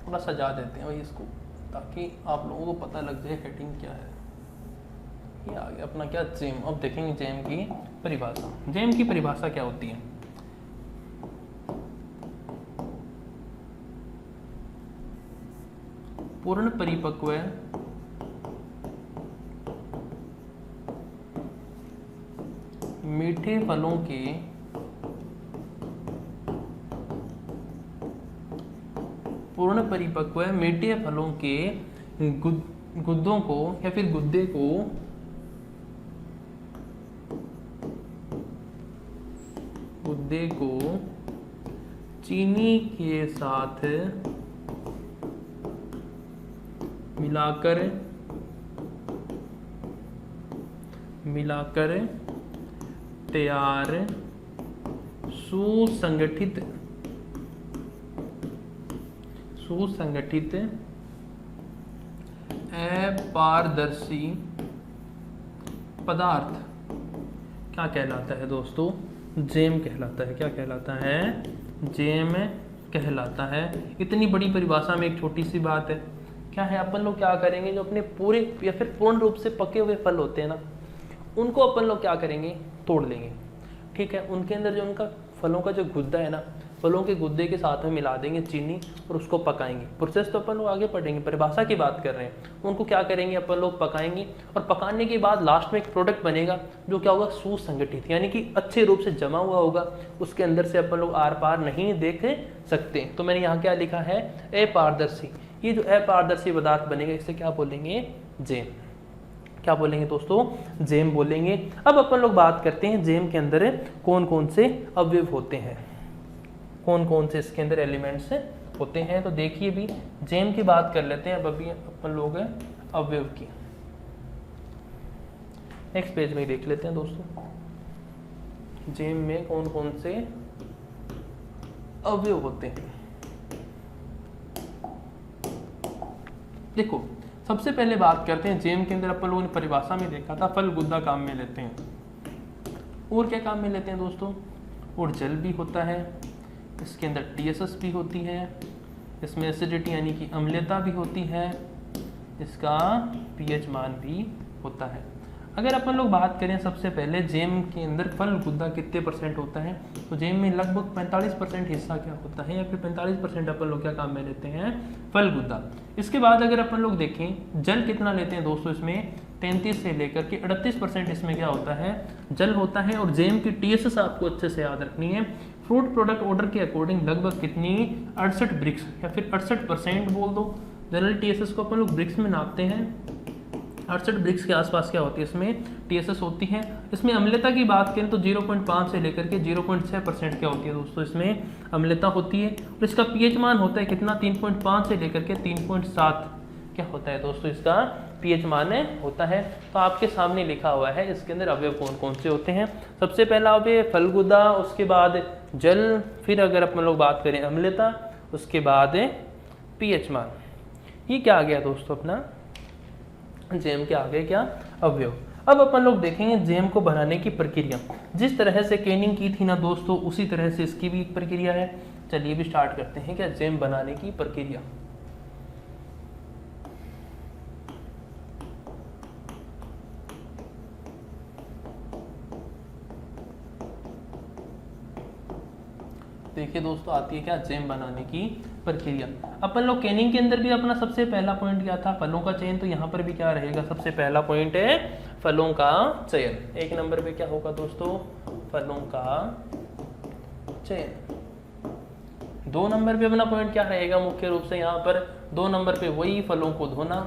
थोड़ा सजा देते हैं भाई इसको, ताकि आप लोगों को पता लग जाए हेडिंग क्या है। ये आ गया अपना क्या जेम। अब देखेंगे जेम की परिभाषा। जेम की परिभाषा क्या होती है? पूर्ण परिपक्व मीठे फलों के पूर्ण परिपक्व मीठे फलों के गुद्दों को या फिर गुद्दे को चीनी के साथ मिलाकर तैयार सुसंगठित अपारदर्शी पदार्थ क्या कहलाता है दोस्तों? जेम कहलाता है। क्या कहलाता है? जेम कहलाता है। इतनी बड़ी परिभाषा में एक छोटी सी बात है, क्या है अपन लोग क्या करेंगे, जो अपने पूरे या फिर पूर्ण रूप से पके हुए फल होते हैं ना, उनको अपन लोग क्या करेंगे, तोड़ लेंगे। ठीक है, उनके अंदर जो उनका फलों का जो गुद्दा है ना, फलों के गुद्दे के साथ में मिला देंगे चीनी और उसको पकाएंगे। प्रोसेस तो अपन लोग आगे पढ़ेंगे, परिभाषा की बात कर रहे हैं। उनको क्या करेंगे अपन लोग, पकाएंगे, और पकाने के बाद लास्ट में एक प्रोडक्ट बनेगा जो क्या होगा, सुसंगठित, यानी कि अच्छे रूप से जमा हुआ होगा, उसके अंदर से अपन लोग आर पार नहीं देख सकते। तो मैंने यहाँ क्या लिखा है, अपारदर्शी। ये जो अपारदर्शी पदार्थ बनेगा इसे क्या बोलेंगे, जेम। क्या बोलेंगे दोस्तों, जेम बोलेंगे। अब अपन लोग बात करते हैं जेम के अंदर कौन कौन से अवयव होते हैं, कौन कौन से इसके अंदर एलिमेंट्स होते हैं। तो देखिए भी जेम की बात कर लेते हैं अब अभी अपन लोग अवयव की। नेक्स्ट पेज में देख लेते हैं दोस्तों, जेम में कौन कौन से अवयव होते हैं। देखो सबसे पहले बात करते हैं जेम के अंदर, अपन लोगों ने परिभाषा में देखा था फल गुद्दा काम में लेते हैं, और क्या काम में लेते हैं दोस्तों, और जल भी होता है, इसके अंदर टीएसएस भी होती है, इसमें एसिडिटी यानी कि अम्लता भी होती है, इसका पीएच मान भी होता है। अगर अपन लोग बात करें सबसे पहले जेम के अंदर फल गुद्दा कितने परसेंट होता है, तो जेम में लगभग 45% हिस्सा क्या होता है, या फिर 45% अपन लोग क्या काम में लेते हैं, फल गुद्दा। इसके बाद अगर अपन लोग देखें जल कितना लेते हैं दोस्तों, इसमें 33 से लेकर के 38% इसमें क्या होता है, जल होता है। और जेम की टीएसएस आपको अच्छे से याद रखनी है, फ्रूट प्रोडक्ट ऑर्डर के अकॉर्डिंग लगभग कितनी, 68 ब्रिक्स या फिर 68% बोल दो। जनरल टीएसएस को अपन लोग ब्रिक्स में नापते हैं, 68 ब्रिक्स के आसपास क्या होती है, इसमें टीएसएस होती है। इसमें अम्लता की बात करें तो 0.5 से लेकर के 0.6% क्या होती है दोस्तों, इसमें अम्लता होती है। और इसका पीएच मान होता है कितना, 3.5 से लेकर के 3.7 क्या होता है दोस्तों, इसका पीएच मान होता है। तो आपके सामने लिखा हुआ है इसके अंदर अवयव कौन कौन से होते हैं। सबसे पहला अवयव फलगुदा, उसके बाद जल, फिर अगर अपन लोग बात करें अम्लता, उसके बाद पीएच मान। ये क्या आ गया दोस्तों अपना जेम के आगे क्या, अवयव। अब अपन लोग देखेंगे जेम को बनाने की प्रक्रिया। जिस तरह से केनिंग की थी ना दोस्तों, उसी तरह से इसकी भी एक प्रक्रिया है। चलिए भी स्टार्ट करते हैं क्या जेम बनाने की प्रक्रिया। देखिए दोस्तों आती है क्या, जेम बनाने की प्रक्रिया। अपन लोग केनिंग के अंदर भी अपना सबसे पहला पॉइंट क्या था, फलों का चयन। तो यहाँ पर भी क्या रहेगा, सबसे पहला पॉइंट है फलों का चयन। एक नंबर पे क्या होगा दोस्तों, फलों का चयन। 2 नंबर पे अपना पॉइंट क्या रहेगा मुख्य रूप से यहाँ पर 2 नंबर पे वही फलों को धोना।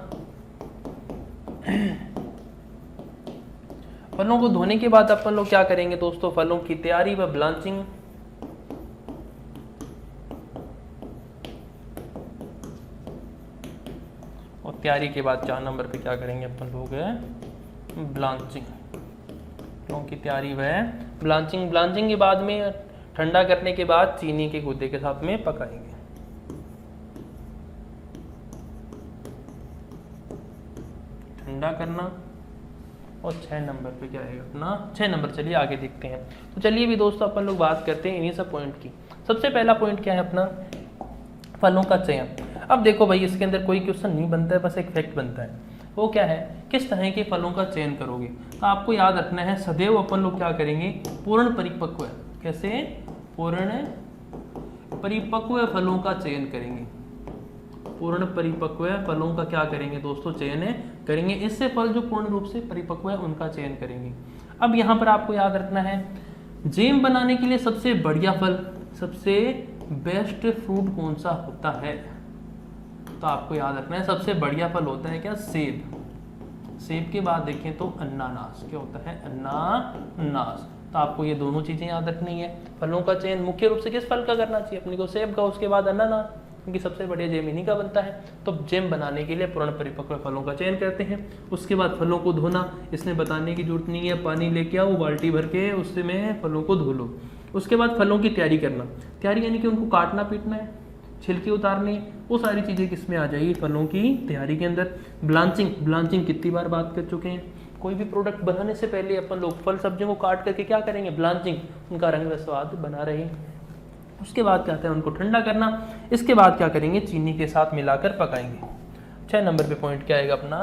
फलों को धोने के बाद अपन लोग क्या करेंगे दोस्तों, फलों की तैयारी व ब्लांचिंग। और तैयारी के बाद 4 नंबर पे क्या करेंगे अपन लोग, ब्लांचिंग। फलों की तैयारी व ब्लांचिंग। ब्लांचिंग के बाद में ठंडा करने के बाद चीनी के गुदे के साथ में पकाएंगे। ठंडा करना। और 6 नंबर पे क्या है अपना, 6 नंबर, चलिए आगे देखते हैं। तो चलिए भी दोस्तों अपन लोग बात करते हैं इन्हीं सब पॉइंट की। सबसे पहला पॉइंट क्या है अपना, फलों का चयन। अब देखो भाई इसके अंदर कोई क्वेश्चन नहीं बनता है, बस एक फैक्ट बनता है। वो क्या है, किस तरह के फलों का चयन करोगे। तो आपको याद रखना है सदैव अपन लोग क्या करेंगे, पूर्ण परिपक्व, कैसे पूर्ण परिपक्व फलों का चयन करेंगे। पूर्ण परिपक्व फलों का क्या करेंगे दोस्तों, चयन करेंगे। इससे फल जो पूर्ण रूप से परिपक्व है उनका चयन करेंगे। अब यहाँ पर आपको याद रखना है जैम बनाने के लिए सबसे बढ़िया फल, सबसे बेस्ट फ्रूट कौन सा होता है। तो आपको याद रखना है सबसे बढ़िया फल होता है क्या, सेब। सेब के बाद देखें तो अनानास। क्या होता है, अनानास। तो आपको ये दोनों चीजें याद रखनी है। फलों का चयन मुख्य रूप से किस फल का करना चाहिए अपने को, सेब का, उसके बाद अनानास, क्योंकि सबसे बढ़िया जैम इन्हीं का बनता है। तो जैम बनाने के लिए पूर्ण परिपक्व फलों का चयन करते हैं। उसके बाद फलों को धोना, इसमें बताने की जरूरत नहीं है, पानी लेके आओ बाल्टी भर के, उससे में फलों को धो लो। उसके बाद फलों की तैयारी करना, तैयारी यानी कि उनको काटना पीटना है, छिलके उतारने, वो सारी चीज़ें किसमें आ जाएगी, फलों की तैयारी के अंदर। ब्लांचिंग, ब्लांचिंग कितनी बार बात कर चुके हैं। कोई भी प्रोडक्ट बनाने से पहले अपन लोग फल सब्जियों को काट करके क्या करेंगे, ब्लांचिंग, उनका रंग व स्वाद बना रहे। उसके बाद क्या होता है, उनको ठंडा करना। इसके बाद क्या करेंगे, चीनी के साथ मिलाकर पकाएंगे। 6 नंबर पे पॉइंट क्या आएगा अपना,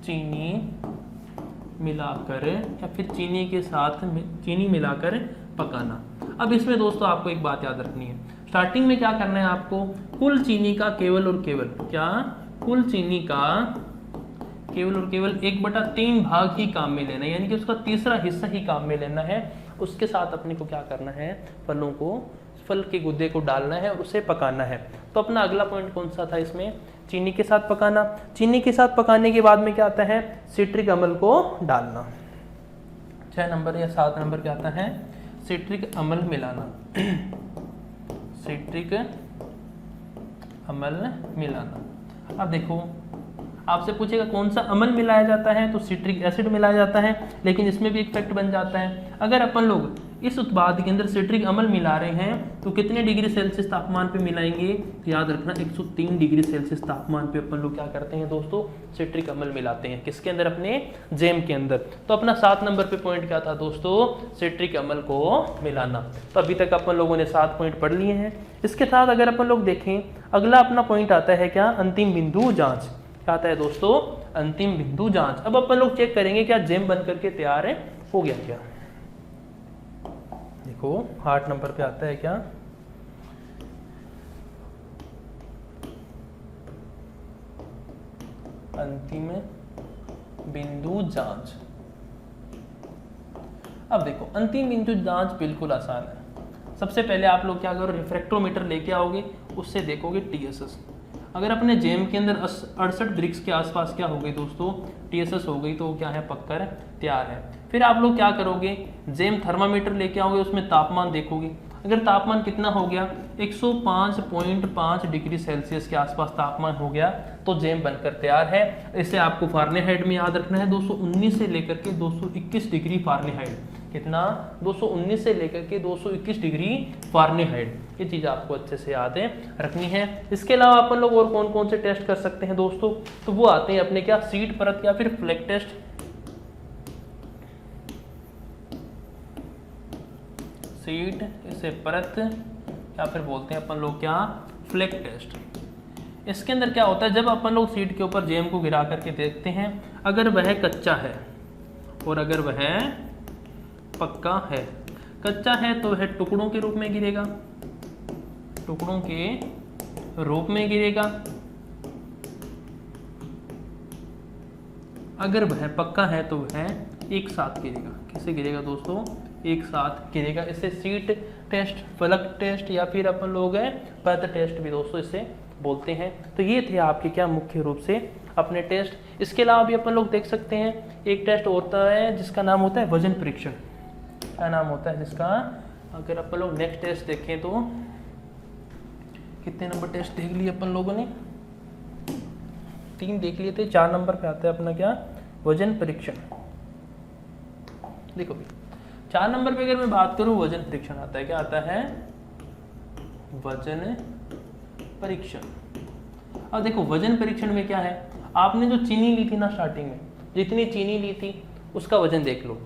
चीनी मिलाकर या फिर चीनी के साथ चीनी मिलाकर पकाना। अब इसमें दोस्तों आपको एक बात याद रखनी है, स्टार्टिंग में क्या करना है आपको, कुल चीनी का केवल और केवल क्या, कुल चीनी का केवल और केवल 1/3 भाग ही काम में लेना है, यानी कि उसका तीसरा हिस्सा ही काम में लेना है। उसके साथ अपने को क्या करना है, फलों को, फल के गुदे को डालना है और उसे पकाना है। तो अपना अगला पॉइंट कौन सा था इसमें, चीनी के साथ पकाना। चीनी के साथ पकाने के बाद में क्या आता है, सिट्रिक अम्ल को डालना। 6 नंबर या 7 नंबर क्या आता है, सिट्रिक अम्ल मिलाना। सिट्रिक अम्ल मिलाना। अब देखो आपसे पूछेगा कौन सा अम्ल मिलाया जाता है, तो सिट्रिक एसिड मिलाया जाता है। लेकिन इसमें भी एक फैक्ट बन जाता है, अगर अपन लोग इस उत्पाद के अंदर सिट्रिक अम्ल मिला रहे हैं तो कितने डिग्री सेल्सियस तापमान पे मिलाएंगे, तो याद रखना 103 डिग्री सेल्सियस तापमान पे अपन लोग क्या करते हैं दोस्तों, सिट्रिक अम्ल मिलाते हैं। किसके अंदर, अपने जैम के अंदर। तो अपना 7 नंबर पे पॉइंट क्या था दोस्तों, सिट्रिक अम्ल को मिलाना। तो अभी तक अपन लोगों ने 7 पॉइंट पढ़ लिए हैं। इसके साथ अगर अपन लोग देखें, अगला अपना पॉइंट आता है क्या, अंतिम बिंदु जांच। क्या आता है दोस्तों, अंतिम बिंदु जांच। अब अपन लोग चेक करेंगे क्या जैम बन करके तैयार हो गया क्या। देखो 8 नंबर पे आता है क्या, अंतिम बिंदु जांच। अब देखो अंतिम बिंदु जांच बिल्कुल आसान है। सबसे पहले आप लोग क्या करो, रिफ्रैक्टोमीटर लेके आओगे, उससे देखोगे टीएसएस। अगर अपने जैम के अंदर 68 ब्रिक्स के आसपास क्या हो गई दोस्तों, टीएसएस हो गई, तो क्या है, पककर तैयार है। फिर आप लोग क्या करोगे, जैम थर्मामीटर लेके आओगे, उसमें तापमान देखोगे। अगर तापमान कितना हो गया, 105.5 डिग्री सेल्सियस के आसपास तापमान हो गया, तो जैम बनकर तैयार है। इसे आपको फारेनहाइट में याद रखना है, 219 से लेकर के 221 डिग्री फारेनहाइट। कितना, 219 से लेकर के 221 डिग्री फारेनहाइट। ये चीज़ आपको अच्छे से याद रखनी है। इसके अलावा अपन लोग और कौन कौन से टेस्ट कर सकते हैं दोस्तों, तो वो आते हैं अपने क्या, सीड परत या फिर फ्लैक टेस्ट। सीड, इसे परत या फिर बोलते हैं अपन लोग क्या, फ्लैक टेस्ट। इसके अंदर क्या होता है, जब अपन लोग सीड के ऊपर जैम को गिरा करके देखते हैं, अगर वह कच्चा है और अगर वह पक्का है। कच्चा है तो वह टुकड़ों के रूप में गिरेगा, टुकड़ों के रूप में गिरेगा। अगर वह पक्का है तो वह एक साथ गिरेगा। कैसे गिरेगा दोस्तों, एक साथ गिरेगा। इसे सीट टेस्ट, फलक टेस्ट या फिर अपन लोग हैं पथ टेस्ट भी दोस्तों इसे बोलते हैं। तो ये थे आपके क्या मुख्य रूप से अपने टेस्ट। इसके अलावा भी अपन लोग देख सकते हैं एक टेस्ट होता है जिसका नाम होता है वजन परीक्षण। क्या नाम होता है जिसका? अगर अपन लोग नेक्स्ट टेस्ट देखें तो कितने नंबर टेस्ट देख लिए अपन लोगों ने? 3 देख लिए थे। 4 नंबर पे आता है अपना क्या? वजन परीक्षण। देखो भी 4 नंबर पे अगर मैं बात करूं वजन परीक्षण आता है। क्या आता है? वजन परीक्षण। अब देखो वजन परीक्षण में क्या है, आपने जो चीनी ली थी ना स्टार्टिंग में, जितनी चीनी ली थी उसका वजन देख लो।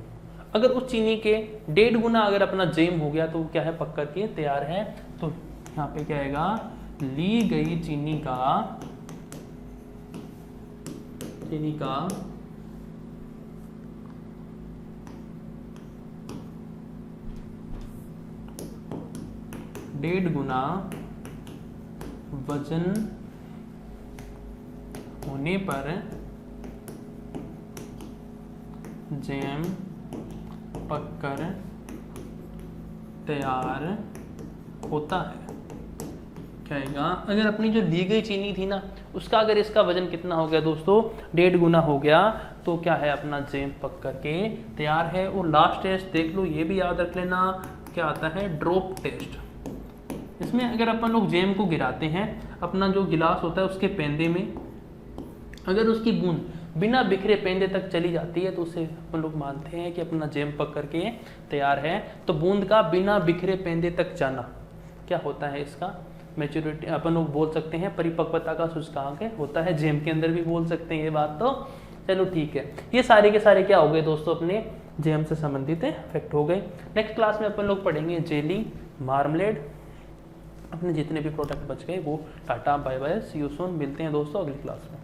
अगर उस चीनी के 1.5 गुना अगर अपना जेम हो गया तो क्या है, पक करके तैयार है। तो यहाँ पे क्या आएगा? ली गई चीनी का 1.5 गुना वजन होने पर जैम पककर तैयार होता है। क्या आएगा? अगर अपनी जो ली गई चीनी थी ना उसका अगर इसका वजन कितना हो गया दोस्तों? 1.5 गुना हो गया तो क्या है, अपना जैम पक करके तैयार है। और लास्ट टेस्ट देख लो, ये भी याद रख लेना, क्या आता है? Drop test. इसमें अगर अपन लोग जैम को गिराते हैं, अपना जो गिलास होता है उसके पेंदे में अगर उसकी बूंद बिना बिखरे पेंदे तक चली जाती है तो उसे अपन लोग मानते हैं कि अपना जैम पक करके तैयार है। तो बूंद का बिना बिखरे पेंदे तक जाना क्या होता है? इसका मैच्योरिटी अपन लोग बोल सकते हैं, परिपक्वता का सूचकांक होता है। जैम के अंदर भी बोल सकते हैं ये बात। तो चलो ठीक है, ये सारे के सारे क्या हो गए दोस्तों? अपने जैम से संबंधित फैक्ट हो गए। नेक्स्ट क्लास में अपन लोग पढ़ेंगे जेली, मार्मलेड। अपने जितने भी प्रोडक्ट बच गए वो tata, bye bye, see you soon. मिलते हैं दोस्तों अगली क्लास में।